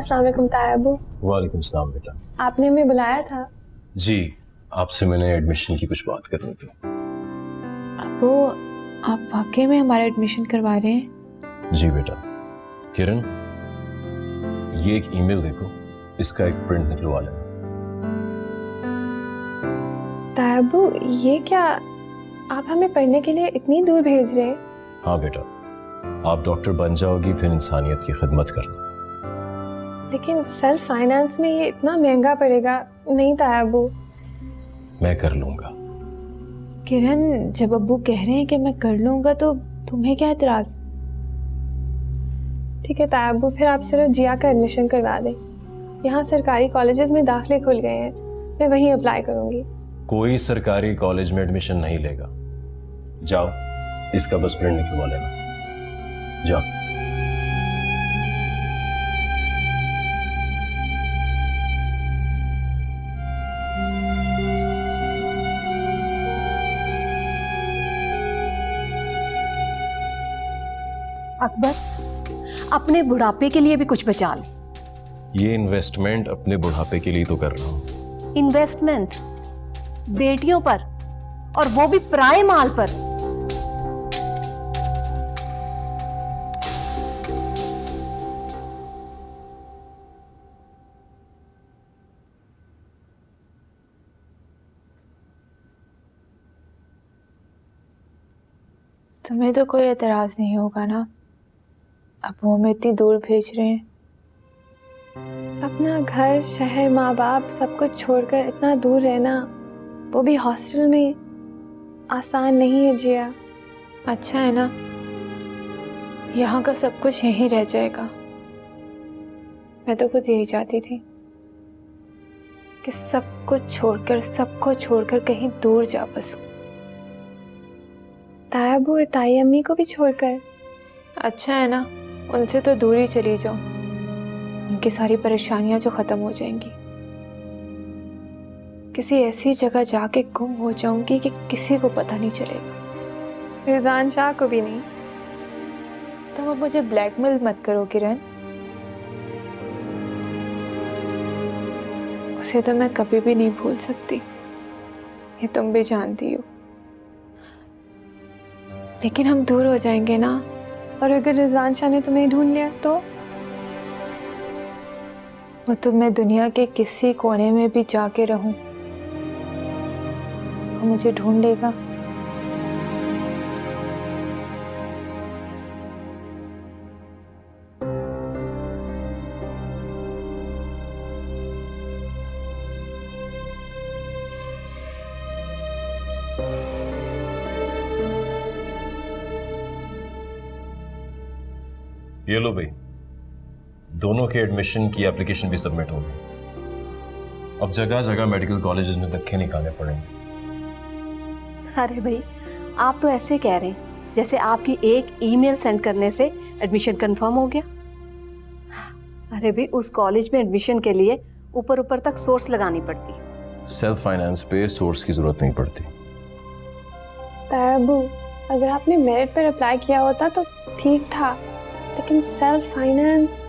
अस्सलाम वालेकुम तायबू। वालेकुम सलाम बेटा। आपने हमें बुलाया था? जी, आपसे मैंने एडमिशन की कुछ बात करनी थी। अबू, आप वाकई में हमारा एडमिशन करवा रहे हैं? जी बेटा। किरण, ये एक ईमेल देखो, इसका एक प्रिंट निकलवा लेना। तायबू, ये क्या, आप हमें पढ़ने के लिए इतनी दूर भेज रहे हैं? हाँ बेटा, आप डॉक्टर बन जाओगी, फिर इंसानियत की खिदमत करना। लेकिन सेल्फ फाइनेंस में ये इतना महंगा पड़ेगा। नहीं तायबू, मैं कर लूंगा। किरण, जब अब्बू कह रहे हैं कि मैं कर लूंगा तो तुम्हें क्या एतराज? ठीक है तायबू, फिर आप सिर्फ जिया का एडमिशन करवा दें। यहाँ सरकारी कॉलेजेस में दाखिले खुल गए हैं, मैं वहीं अप्लाई करूंगी। कोई सरकारी कॉलेज में एडमिशन नहीं लेगा। जाओ, इसका बस प्रिंट निकलवा लेना। जाओ। अकबर, अपने बुढ़ापे के लिए भी कुछ बचा ले। ये इन्वेस्टमेंट अपने बुढ़ापे के लिए तो कर रहा हूँ। इन्वेस्टमेंट बेटियों पर, और वो भी पराए माल पर। तुम्हें तो कोई एतराज नहीं होगा ना? अब्बू हमें इतनी दूर भेज रहे हैं। अपना घर, शहर, माँ बाप सब कुछ छोड़कर इतना दूर रहना, वो भी हॉस्टल में, आसान नहीं है जिया। अच्छा है ना, यहाँ का सब कुछ यहीं रह जाएगा। मैं तो खुद यही चाहती थी कि सब कुछ छोड़कर, सबको छोड़कर कहीं दूर जा बसूं। तायबू, ताई अम्मी को भी छोड़कर। अच्छा है ना, उनसे तो दूर ही चली जाऊं। उनकी सारी परेशानियां जो खत्म हो जाएंगी। किसी ऐसी जगह जाके गुम हो जाऊंगी कि किसी को पता नहीं चलेगा। रिजान शाह को भी नहीं। तुम अब मुझे ब्लैकमेल मत करो किरण। उसे तो मैं कभी भी नहीं भूल सकती, ये तुम भी जानती हो। लेकिन हम दूर हो जाएंगे ना। और अगर रिजान शाह ने तुम्हें ढूंढ लिया तो? वो तो मैं दुनिया के किसी कोने में भी जाके रहूं, वो मुझे ढूंढ लेगा। ये लो भाई, दोनों के एडमिशन की एप्लीकेशन भी सबमिट हो गई। अब जगह जगह मेडिकल कॉलेजेस में धक्के नहीं खाने पड़ेंगे। अरे भाई, आप तो ऐसे कह रहे हैं जैसे आपकी एक ईमेल सेंड करने से एडमिशन कंफर्म हो गया। अरे भाई, उस कॉलेज में एडमिशन के लिए ऊपर ऊपर तक सोर्स लगानी पड़ती। सेल्फ फाइनेंस पे सोर्स की जरूरत नहीं पड़ती। तायबू, अगर आपने मेरिट पर अप्लाई किया होता तो ठीक था, लेकिन सेल्फ फाइनेंस।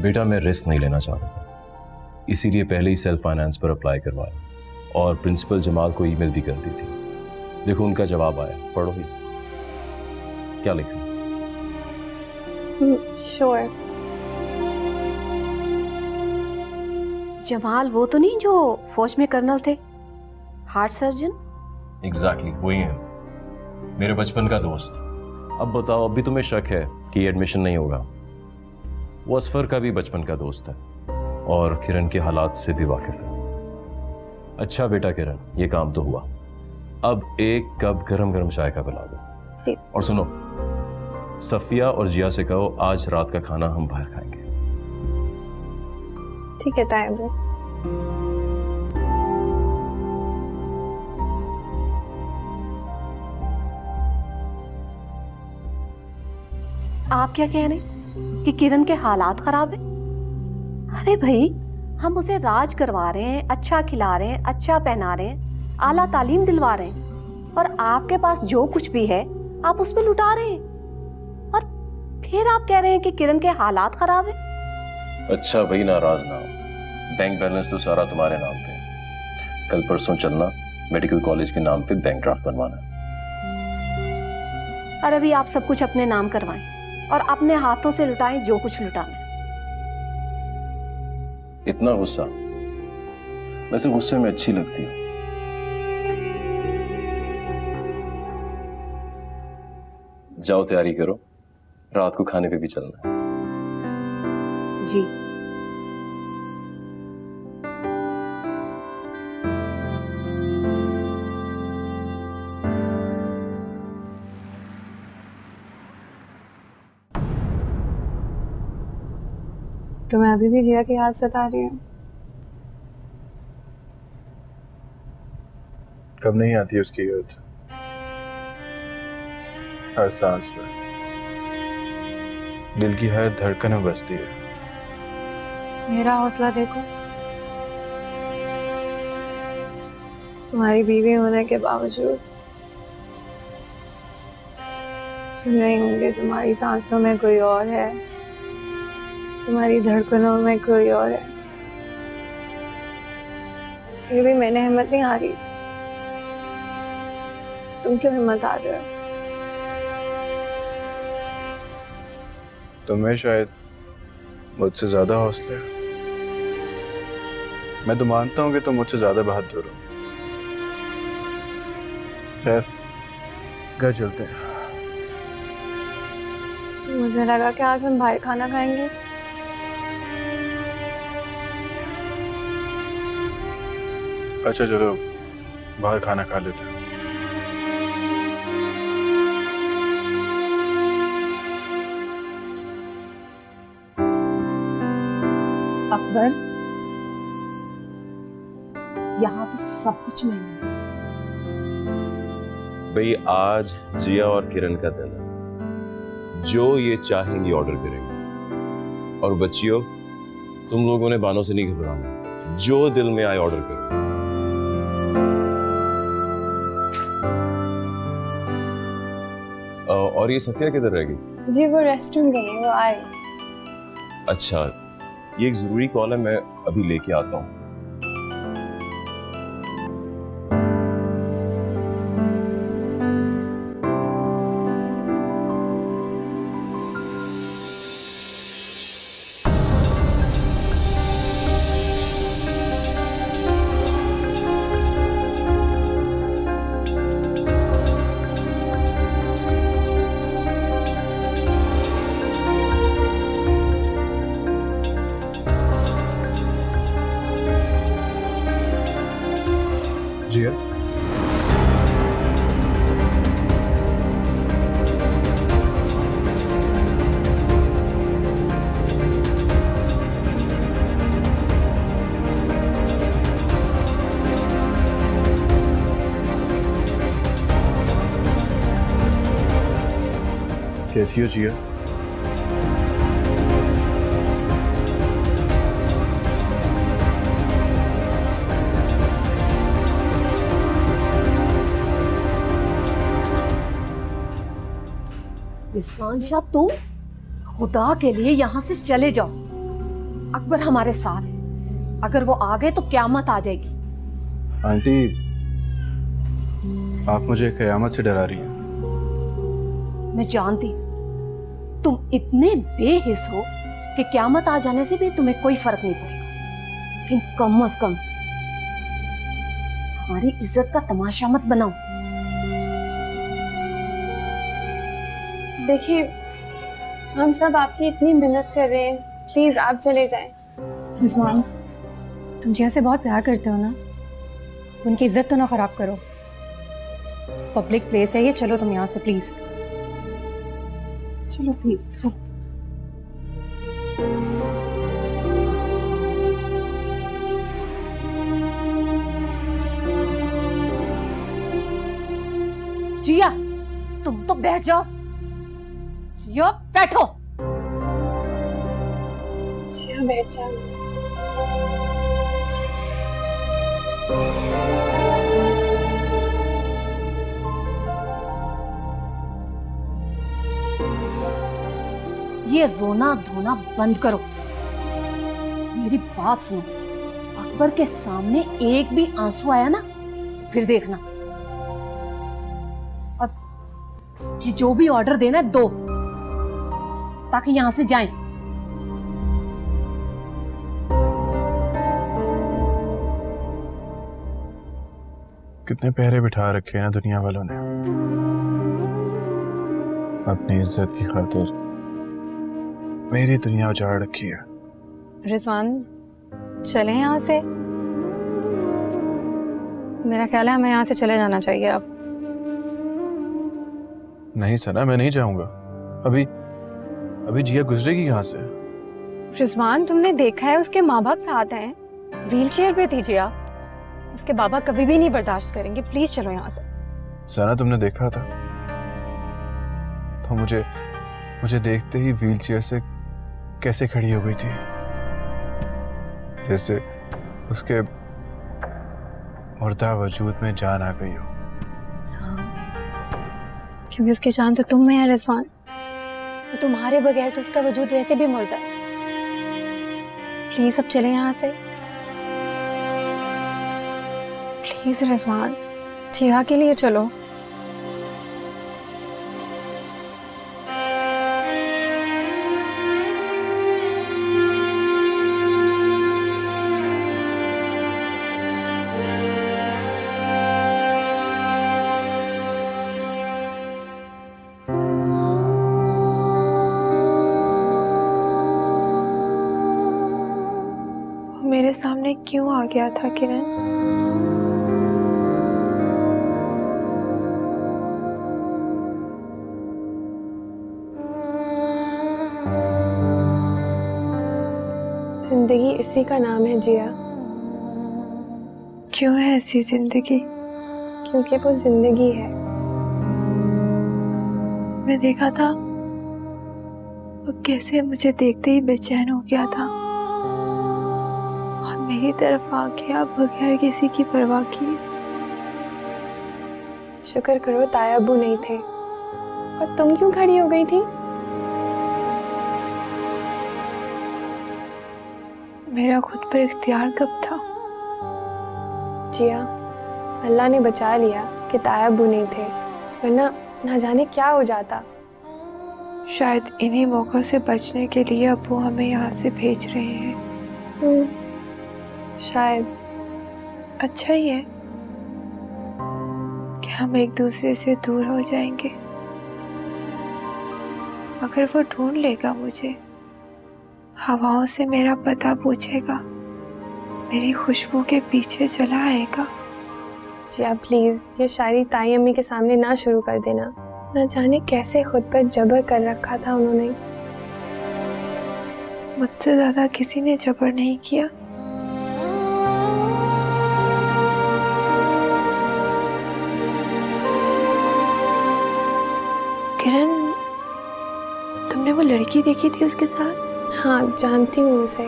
बेटा, मैं रिस्क नहीं लेना चाहता था, इसीलिए पहले ही सेल्फ फाइनेंस पर अप्लाई करवाया और प्रिंसिपल जमाल को ईमेल भी कर दी थी। देखो उनका जवाब आया, पढ़ो ही। क्या लिखा? श्योर। जमाल वो तो नहीं जो फौज में कर्नल थे, हार्ट सर्जन? एग्जैक्टली, वही है, मेरे बचपन का दोस्त। अब बताओ, अभी तुम्हें शक है कि एडमिशन नहीं होगा? वो असफर का भी बचपन का दोस्त है और किरण के हालात से भी वाकिफ है। अच्छा बेटा किरण, ये काम तो हुआ, अब एक कप गरम गरम चाय का पिला दो। जी। और सुनो, सफिया और जिया से कहो आज रात का खाना हम बाहर खाएंगे। ठीक है तायबू। आप क्या कह रहे हैं कि किरण के हालात खराब है? अरे भाई, हम उसे राज करवा रहे हैं, अच्छा खिला रहे हैं, अच्छा पहना रहे हैं, आला तालीम दिलवा रहे हैं, और आपके पास जो कुछ भी है आप उस पर लुटा रहे हैं, और फिर आप कह रहे हैं कि किरण के हालात खराब है। अच्छा भाई, नाराज ना हो। बैंक बैलेंस तो सारा तुम्हारे नाम पे है। कल परसों चलना, मेडिकल कॉलेज के नाम पे बैंक ड्राफ्ट बनवाना है। और अभी आप सब कुछ अपने नाम करवाएं और अपने हाथों से लुटाएं जो कुछ लुटाना है। इतना गुस्सा? वैसे गुस्से में अच्छी लगती है। जाओ तैयारी करो, रात को खाने पे भी चलना है। जी। तुम्हें अभी भी जिया की याद सता रही है? कब नहीं आती उसकी याद? हर सांस में, दिल की हर धड़कन में बसती है। मेरा हौसला देखो, तुम्हारी बीवी होने के बावजूद सुन रही होंगे तुम्हारी सांसों में कोई और है, तुम्हारी धड़कनों में कोई और है। फिर भी मैंने हिम्मत नहीं हारी। तो तुम क्यों हिम्मत हार रहे हो? तुम्हें शायद मुझसे ज्यादा हौसला है। मैं तो मानता हूँ कि तुम मुझसे ज्यादा बहादुर हो। खैर, घर चलते हैं। मुझे लगा कि आज हम बाहर खाना खाएंगे। अच्छा चलो, बाहर खाना खा लेते हैं। अकबर, यहाँ तो सब कुछ महंगा है। भाई आज जिया और किरण का दिन है। जो ये चाहेंगी ऑर्डर करेंगे। और बच्चियों, तुम लोगों ने बानों से नहीं घबराना, जो दिल में आए ऑर्डर करो। और ये सफिया किधर रहेगी? जी वो रेस्टोरेंट गई है, वो आए। अच्छा, ये एक जरूरी कॉल है, मैं अभी लेके आता हूँ। जिया, कैसी हो जिया? रिजवान शाह, तुम खुदा के लिए यहाँ से चले जाओ। अकबर हमारे साथ है, अगर वो आ गए तो क्यामत आ जाएगी। आंटी, आप मुझे कयामत से डरा रही हैं। मैं जानती तुम इतने बेहिस हो कि क्यामत आ जाने से भी तुम्हें कोई फर्क नहीं पड़ेगा, लेकिन कम से कम हमारी इज्जत का तमाशा मत बनाओ। देखिए, हम सब आपकी इतनी मेहनत कर रहे हैं, प्लीज आप चले जाएं। रिजवान, तुम जिया से बहुत प्यार करते हो ना, उनकी इज्जत तो ना खराब करो। पब्लिक प्लेस है ये, चलो तुम यहाँ से प्लीज। चलो प्लीज, चलो। जिया, तुम तो बैठ जाओ। जिया, बैठो। जिया बैठ जाओ। ये रोना धोना बंद करो। मेरी बात सुनो, अकबर के सामने एक भी आंसू आया ना, फिर देखना। अब ये जो भी ऑर्डर देना है दो, ताकि यहां से जाएं। कितने पहरे बिठा रखे हैं ना दुनिया वालों ने अपनी इज्जत की खातिर। मेरी दुनिया उजाड़ रखी है। रिजवान चले यहाँ से, मेरा ख्याल है हमें यहाँ से चले जाना चाहिए अब। नहीं सना, मैं नहीं जाऊंगा। अभी अभी जिया गुजरेगी कहाँ से? रिजवान तुमने देखा है उसके माँ बाप साथ हैं, व्हीलचेयर पे थी जिया, उसके बाबा कभी भी नहीं बर्दाश्त करेंगे। प्लीज चलो यहाँ से। सना तुमने देखा था तो मुझे देखते ही व्हीलचेयर से कैसे खड़ी हो गई थी, जैसे उसके मुर्दा वजूद में जान आ गई हो। क्योंकि उसकी जान तो तुम में है रिजवान, तो तुम्हारे बगैर तो उसका वजूद वैसे भी मुर्दा है। प्लीज अब चले यहाँ से, प्लीज रिजवान, जिया के लिए चलो। मेरे सामने क्यों आ गया था किरण? जिंदगी इसी का नाम है जिया। क्यों है ऐसी जिंदगी? क्योंकि वो जिंदगी है। मैं देखा था वो कैसे मुझे देखते ही बेचैन हो गया था और मेरी तरफ आ गया बगैर किसी की परवाह किए। शुक्र करो ताया अब्बू नहीं थे। और तुम क्यों खड़ी हो गई थी? मेरा खुद पर इख्तियार कब था? जिया, अल्लाह ने बचा लिया कि ताया अब्बू नहीं थे, वरना ना जाने क्या हो जाता। शायद इन्हीं मौकों से बचने के लिए अब्बू हमें यहाँ से भेज रहे हैं। शायद। अच्छा ही है कि हम एक दूसरे से दूर हो जाएंगे। अगर वो ढूंढ लेगा मुझे, हवाओं से मेरा पता पूछेगा, मेरी खुशबू के पीछे चला आएगा। जिया प्लीज, ये शायरी ताई अम्मी के सामने ना शुरू कर देना। ना जाने कैसे खुद पर जबर कर रखा था उन्होंने। मुझसे ज्यादा किसी ने जबर नहीं किया। किरण, तुमने वो लड़की देखी थी उसके साथ? हाँ, जानती हूँ उसे।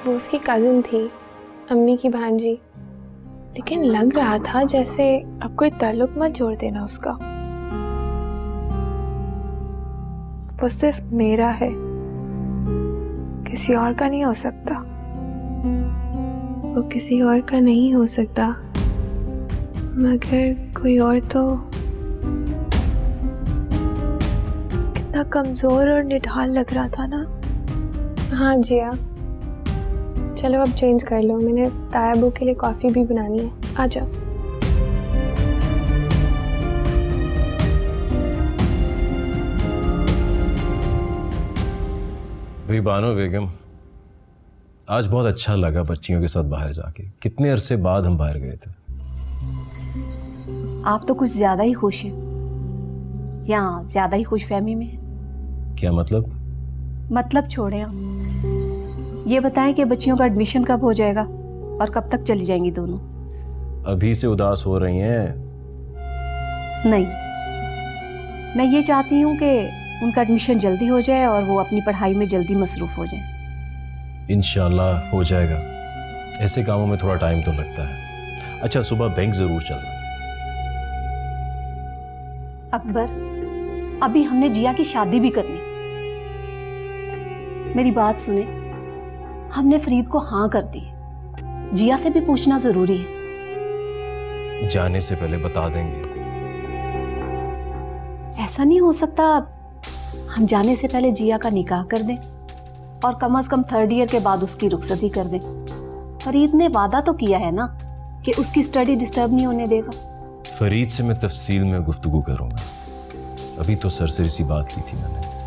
वो उसकी कजिन थी, अम्मी की भांजी। लेकिन लग रहा था जैसे अब कोई ताल्लुक मत जोड़ देना उसका। वो सिर्फ मेरा है, किसी और का नहीं हो सकता। वो किसी और का नहीं हो सकता, मगर कोई और तो। कितना कमजोर और निढाल लग रहा था ना। हाँ जिया, चलो अब चेंज कर लो। मैंने ताया अब्बू के लिए कॉफ़ी भी बनानी है। आ जाओ। भाई बानो बेगम, आज बहुत अच्छा लगा बच्चियों के साथ बाहर जाके। कितने अरसे बाद हम बाहर गए थे। आप तो कुछ ज्यादा ही खुश हैं, या ज्यादा ही खुशफहमी में हैं। क्या मतलब? मतलब छोड़ें आप, ये बताएं कि बच्चियों का एडमिशन कब हो जाएगा और कब तक चली जाएंगी दोनों? अभी से उदास हो रही हैं? नहीं, मैं ये चाहती हूँ कि उनका एडमिशन जल्दी हो जाए और वो अपनी पढ़ाई में जल्दी मसरूफ हो जाए। इंशाल्लाह हो जाएगा। ऐसे कामों में थोड़ा टाइम तो लगता है। अच्छा, सुबह बैंक जरूर चलना। अकबर, अभी हमने जिया की शादी भी करनी। मेरी बात सुने, हमने फरीद को हाँ कर दी। जिया से भी पूछना जरूरी है। जाने से पहले बता देंगे। ऐसा नहीं हो सकता हम जाने से पहले जिया का निकाह कर दें और कम से कम 3rd ईयर के बाद उसकी रुखसती कर दें। फरीद ने वादा तो किया है ना कि उसकी स्टडी डिस्टर्ब नहीं होने देगा। फरीद से मैं तफसील में गुफ्तगू करूंगा, अभी तो सरसरी सी बात की थी मैंने।